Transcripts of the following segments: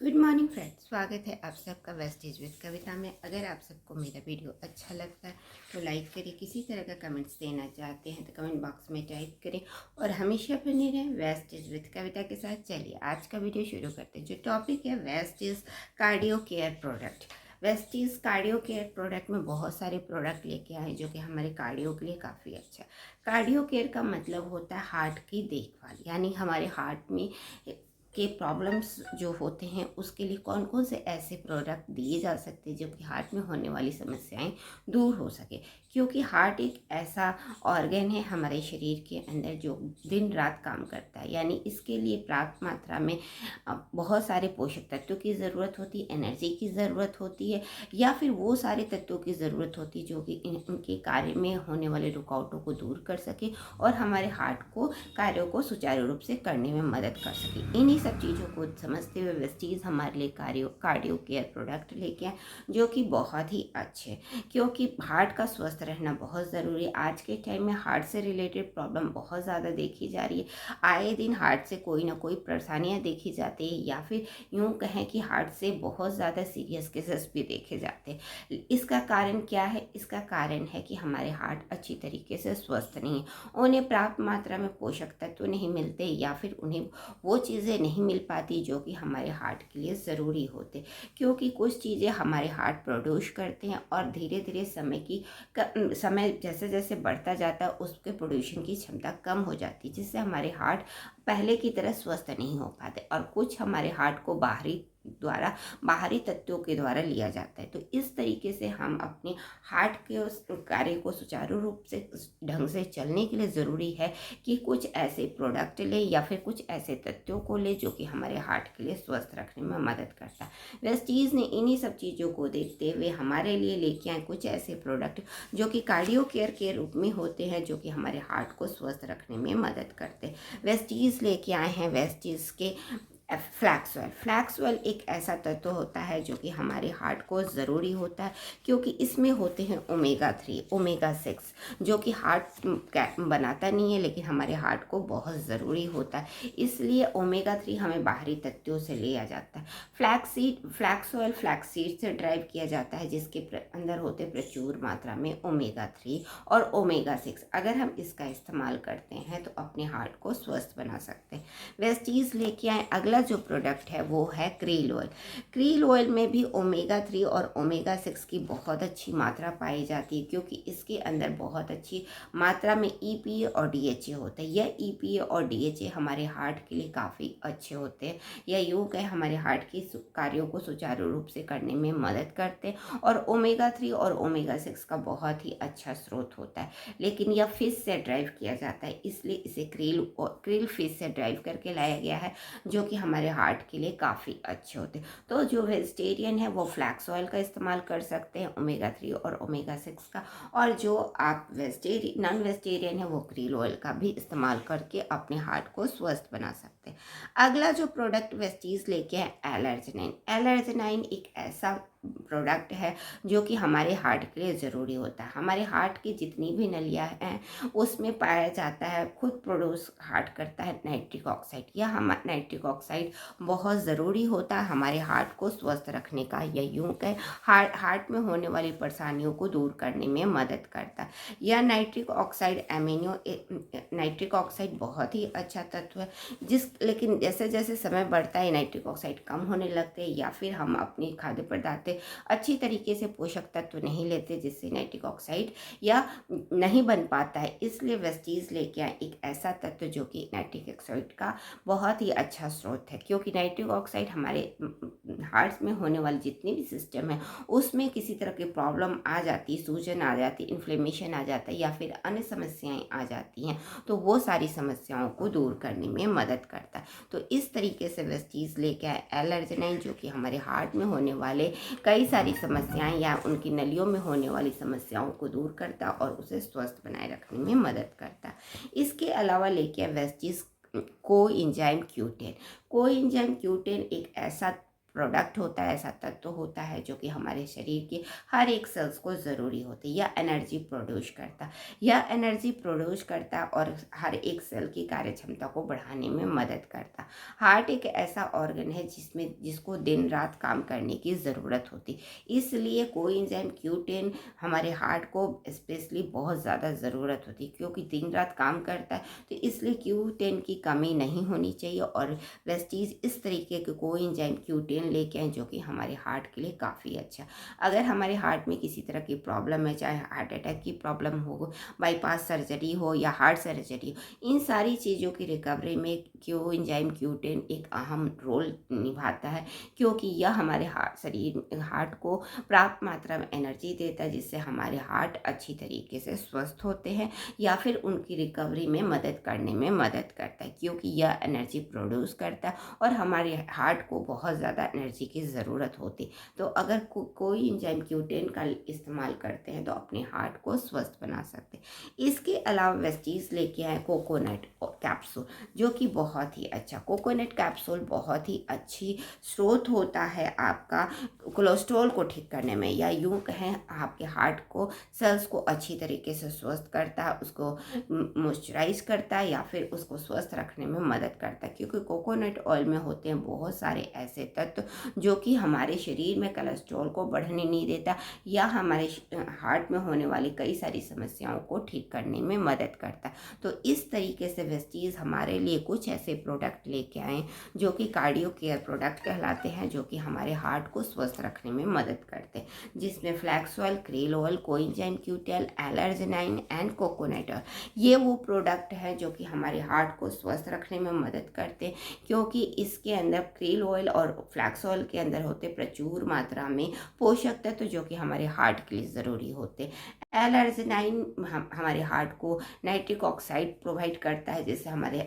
Good morning friends, स्वागत है आप सबका वेस्टेज विद कविता में। अगर आप सबको मेरा वीडियो अच्छा लगता है तो लाइक करें। किसी तरह का कमेंट्स देना चाहते हैं तो कमेंट बॉक्स में टाइप करें और हमेशा बने रहें वेस्टेज विद कविता के साथ। चलिए आज का वीडियो शुरू करते हैं। जो टॉपिक है wastage cardio care product. Vestige cardio care product में बहुत सारे प्रोडक्ट लेके आए जो कि हमारे कार्डियो के लिए काफ़ी अच्छा है। कार्डियो केयर का मतलब होता है हार्ट की देखभाल, यानी हमारे हार्ट में के प्रॉब्लम्स जो होते हैं उसके लिए कौन कौन से ऐसे प्रोडक्ट दिए जा सकते हैं जो कि हार्ट में होने वाली समस्याएं दूर हो सके। क्योंकि हार्ट एक ऐसा ऑर्गन है हमारे शरीर के अंदर जो दिन रात काम करता है, यानी इसके लिए पर्याप्त मात्रा में बहुत सारे पोषक तत्वों की ज़रूरत होती है, एनर्जी की ज़रूरत होती है, या फिर वो सारे तत्वों की ज़रूरत होती है जो कि इनके कार्य में होने वाले रुकावटों को दूर कर सके और हमारे हार्ट को कार्यों को सुचारू रूप से करने में मदद कर सके। इन्हीं सब चीज़ों को समझते हुए वेस्टीज हमारे लिए कार्डियो केयर प्रोडक्ट लेके आए जो कि बहुत ही अच्छे, क्योंकि हार्ट का स्वस्थ रहना बहुत ज़रूरी है। आज के टाइम में हार्ट से रिलेटेड प्रॉब्लम बहुत ज़्यादा देखी जा रही है। आए दिन हार्ट से कोई ना कोई परेशानियाँ देखी जाती है, या फिर यूँ कहें कि हार्ट से बहुत ज़्यादा सीरियस केसेस भी देखे जाते हैं। इसका कारण क्या है? इसका कारण है कि हमारे हार्ट अच्छी तरीके से स्वस्थ नहीं है, उन्हें पर्याप्त मात्रा में पोषक तत्व नहीं मिलते, या फिर उन्हें वो चीज़ें नहीं मिल पाती जो कि हमारे हार्ट के लिए ज़रूरी होते। क्योंकि कुछ चीज़ें हमारे हार्ट प्रोड्यूस करते हैं और धीरे धीरे समय जैसे जैसे बढ़ता जाता है उसके प्रोड्यूशन की क्षमता कम हो जाती है, जिससे हमारे हार्ट पहले की तरह स्वस्थ नहीं हो पाते और कुछ हमारे हार्ट को बाहरी तत्वों के द्वारा लिया जाता है। तो इस तरीके से हम अपने हार्ट के उस कार्य को सुचारू रूप से ढंग से चलने के लिए ज़रूरी है कि कुछ ऐसे प्रोडक्ट ले या फिर कुछ ऐसे तत्वों को ले जो कि हमारे हार्ट के लिए स्वस्थ रखने में मदद करता है। वेस्टीज ने इन्हीं सब चीज़ों को देखते हुए हमारे लिए लेके आए कुछ ऐसे प्रोडक्ट जो कि कार्डियो केयर के रूप में होते हैं, जो कि हमारे हार्ट को स्वस्थ रखने में मदद करते हैं। वेस्टीज लेके आए हैं वेस्टीज के फ्लैक्स ऑयल। फ्लैक्स ऑयल एक ऐसा तत्व होता है जो कि हमारे हार्ट को ज़रूरी होता है, क्योंकि इसमें होते हैं ओमेगा 3 ओमेगा 6 जो कि हार्ट बनाता नहीं है लेकिन हमारे हार्ट को बहुत ज़रूरी होता है। इसलिए ओमेगा 3 हमें बाहरी तत्वों से लिया जाता है। फ्लैक्स ऑयल फ्लैक्स सीड से ड्राइव किया जाता है, जिसके अंदर होते प्रचुर मात्रा में ओमेगा 3 और ओमेगा 6। अगर हम इसका इस्तेमाल करते हैं तो अपने हार्ट को स्वस्थ बना सकते हैं। वेस्टीज लेके आए अगला जो प्रोडक्ट है वो है क्रील ऑयल। क्रील ऑयल में भी ओमेगा 3 और ओमेगा 6 की बहुत अच्छी मात्रा पाई जाती है, क्योंकि इसके अंदर बहुत अच्छी मात्रा में EPA और DHA होता है। यह EPA और DHA हमारे हार्ट के लिए काफ़ी अच्छे होते हैं, या यूँ कहें हमारे हार्ट के कार्यों को सुचारू रूप से करने में मदद करते हैं। और ओमेगा 3 और ओमेगा 6 का बहुत ही अच्छा स्रोत होता है, लेकिन यह फिश से ड्राइव किया जाता है, इसलिए इसे क्रिल फिश से ड्राइव करके लाया गया है जो कि हमारे हार्ट के लिए काफ़ी अच्छे होते हैं। तो जो वेजिटेरियन है वो फ्लैक्स ऑयल का इस्तेमाल कर सकते हैं, ओमेगा 3 और ओमेगा 6 का, और जो आप नॉन वेजिटेरियन है वो क्रील ऑयल का भी इस्तेमाल करके अपने हार्ट को स्वस्थ बना सकते हैं। अगला जो प्रोडक्ट वेस्टीज लेके है एलर्जिनाइन। एलर्जिनाइन एक ऐसा प्रोडक्ट है जो कि हमारे हार्ट के लिए ज़रूरी होता है। हमारे हार्ट की जितनी भी नलियाँ हैं उसमें पाया जाता है, खुद प्रोड्यूस हार्ट करता है नाइट्रिक ऑक्साइड। यह नाइट्रिक ऑक्साइड बहुत ज़रूरी होता है हमारे हार्ट को स्वस्थ रखने का, या यूँ कहें हार्ट में होने वाली परेशानियों को दूर करने में मदद करता है। यह नाइट्रिक ऑक्साइड बहुत ही अच्छा तत्व है, लेकिन जैसे जैसे समय बढ़ता है नाइट्रिक ऑक्साइड कम होने लगते हैं, या फिर हम अपनी खाद्य पदार्थ अच्छी तरीके से पोषक तत्व नहीं लेते, जिससे नाइट्रिक ऑक्साइड या नहीं बन पाता है। इसलिए वेस्टीज लेके आए एक ऐसा तत्व जो कि नाइट्रिक ऑक्साइड का बहुत ही अच्छा स्रोत है, क्योंकि नाइट्रिक ऑक्साइड हमारे हार्ट में होने वाली जितनी भी सिस्टम है उसमें किसी तरह की प्रॉब्लम आ जाती है, सूजन आ जाती है, इन्फ्लेमेशन आ जाता है, या फिर अन्य समस्याएं आ जाती हैं, तो वो सारी समस्याओं को दूर करने में मदद करता है। तो इस तरीके से वेस्टीज लेके आए एलर्जिनाइन जो कि हमारे हार्ट में होने वाले कई सारी समस्याएं या उनकी नलियों में होने वाली समस्याओं को दूर करता और उसे स्वस्थ बनाए रखने में मदद करता। इसके अलावा लेके Vestige coenzyme Q10। Coenzyme Q10 एक ऐसा प्रोडक्ट होता है, ऐसा तत्व होता है जो कि हमारे शरीर के हर एक सेल्स को ज़रूरी होती है, या एनर्जी प्रोड्यूस करता, और हर एक सेल की कार्य क्षमता को बढ़ाने में मदद करता। हार्ट एक ऐसा ऑर्गन है जिसको दिन रात काम करने की ज़रूरत होती, इसलिए कोएंजाइम Q10 हमारे हार्ट को स्पेशली बहुत ज़्यादा ज़रूरत होती, क्योंकि दिन रात काम करता है, तो इसलिए Q10 की कमी नहीं होनी चाहिए। और वेस्टीज इस तरीके के कोएंजाइम Q10 लेके आए जो कि हमारे हार्ट के लिए काफ़ी अच्छा। अगर हमारे हार्ट में किसी तरह की प्रॉब्लम है, चाहे हार्ट अटैक की प्रॉब्लम हो, बाईपास सर्जरी हो या हार्ट सर्जरी हो, इन सारी चीज़ों की रिकवरी में कोएंजाइम Q10 एक अहम रोल निभाता है, क्योंकि यह हमारे हार्ट को प्राप्त मात्रा में एनर्जी देता है, जिससे हमारे हार्ट अच्छी तरीके से स्वस्थ होते हैं या फिर उनकी रिकवरी में मदद करने में मदद करता है, क्योंकि यह एनर्जी प्रोड्यूस करता है और हमारे हार्ट को बहुत ज़्यादा एनर्जी की ज़रूरत होती। तो अगर कोई एंजाइम Q10 का इस्तेमाल करते हैं तो अपने हार्ट को स्वस्थ बना सकते हैं। इसके अलावा वेस्टीज लेके आए कोकोनट कैप्सूल, जो कि बहुत ही अच्छा, कोकोनट कैप्सूल बहुत ही अच्छी स्रोत होता है आपका कोलेस्ट्रॉल को ठीक करने में, या यूँ कहें आपके हार्ट को सेल्स को अच्छी तरीके से स्वस्थ करता है, उसको मॉइस्चराइज करता है या फिर उसको स्वस्थ रखने में मदद करता है, क्योंकि कोकोनट ऑयल में होते हैं बहुत सारे ऐसे तत्व जो कि हमारे शरीर में कोलेस्ट्रॉल को बढ़ने नहीं देता या हमारे हार्ट में होने वाली कई सारी समस्याओं को ठीक करने में मदद करता है। तो इस तरीके से वेस्टीज हमारे लिए कुछ ऐसे प्रोडक्ट लेके आए जो कि कार्डियो केयर प्रोडक्ट कहलाते हैं, जो कि हमारे हार्ट को स्वस्थ रखने में मदद करते हैं, जिसमें flax oil, krill oil, coenzyme Q10, L arginine and coconut oil, ये वो प्रोडक्ट हैं जो कि हमारे हार्ट को स्वस्थ रखने में मदद करते हैं, क्योंकि इसके अंदर क्रेल ऑयल और फ्लैक्स ऑयल के अंदर होते प्रचुर मात्रा में पोषक तत्व जो कि हमारे हार्ट के लिए ज़रूरी होते। एलर्जिनाइन हमारे हार्ट को नाइट्रिक ऑक्साइड प्रोवाइड करता है, जिससे हमारे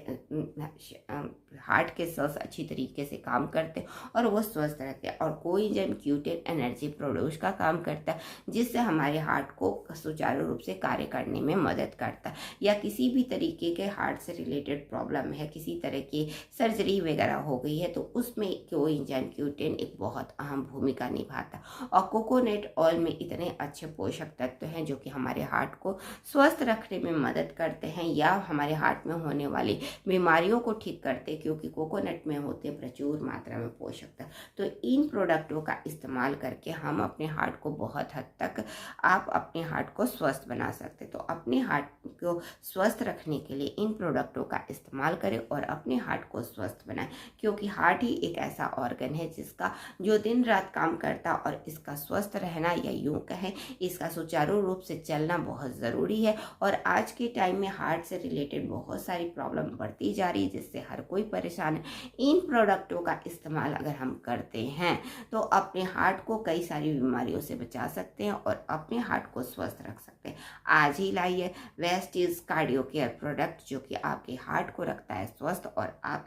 हार्ट के सेल्स अच्छी तरीके से काम करते और वो स्वस्थ रहते हैं। और कोएंजाइम Q10 एनर्जी प्रोड्यूस का काम करता है, जिससे हमारे हार्ट को सुचारू रूप से कार्य करने में मदद करता है, या किसी भी तरीके के हार्ट से रिलेटेड प्रॉब्लम है, किसी तरह की सर्जरी वगैरह हो गई है, तो उसमें कोएंजाइम Q10 एक बहुत अहम भूमिका निभाता है। और कोकोनट ऑयल में इतने अच्छे पोषक तत्व हैं जो कि हमारे हार्ट को स्वस्थ रखने में मदद करते हैं या हमारे हार्ट में होने वाली बीमारियों को ठीक करते, क्योंकि कोकोनट में होते प्रचुर मात्रा में पोषक तत्व। तो इन प्रोडक्टों का इस्तेमाल करके हम अपने हार्ट को बहुत हद तक आप अपने हार्ट को स्वस्थ बना सकते। तो अपने हार्ट को स्वस्थ रखने के लिए इन प्रोडक्टों का इस्तेमाल करें और अपने हार्ट को स्वस्थ बनाएं, क्योंकि हार्ट ही एक ऐसा ऑर्गन है जिसका जो दिन रात काम करता, और इसका स्वस्थ रहना या यूँ कहें इसका सुचारू रूप से चलना बहुत ज़रूरी है। और आज के टाइम में हार्ट से रिलेटेड बहुत सारी प्रॉब्लम बढ़ती जा रही है, जिससे हर कोई परेशान है। इन प्रोडक्टों का इस्तेमाल अगर हम करते हैं तो अपने हार्ट को कई सारी बीमारियों से बचा सकते हैं और अपने हार्ट को स्वस्थ रख सकते हैं। आज ही लाइए वेस्टीज कार्डियो केयर प्रोडक्ट, जो कि आपके हार्ट को रखता है स्वस्थ और आप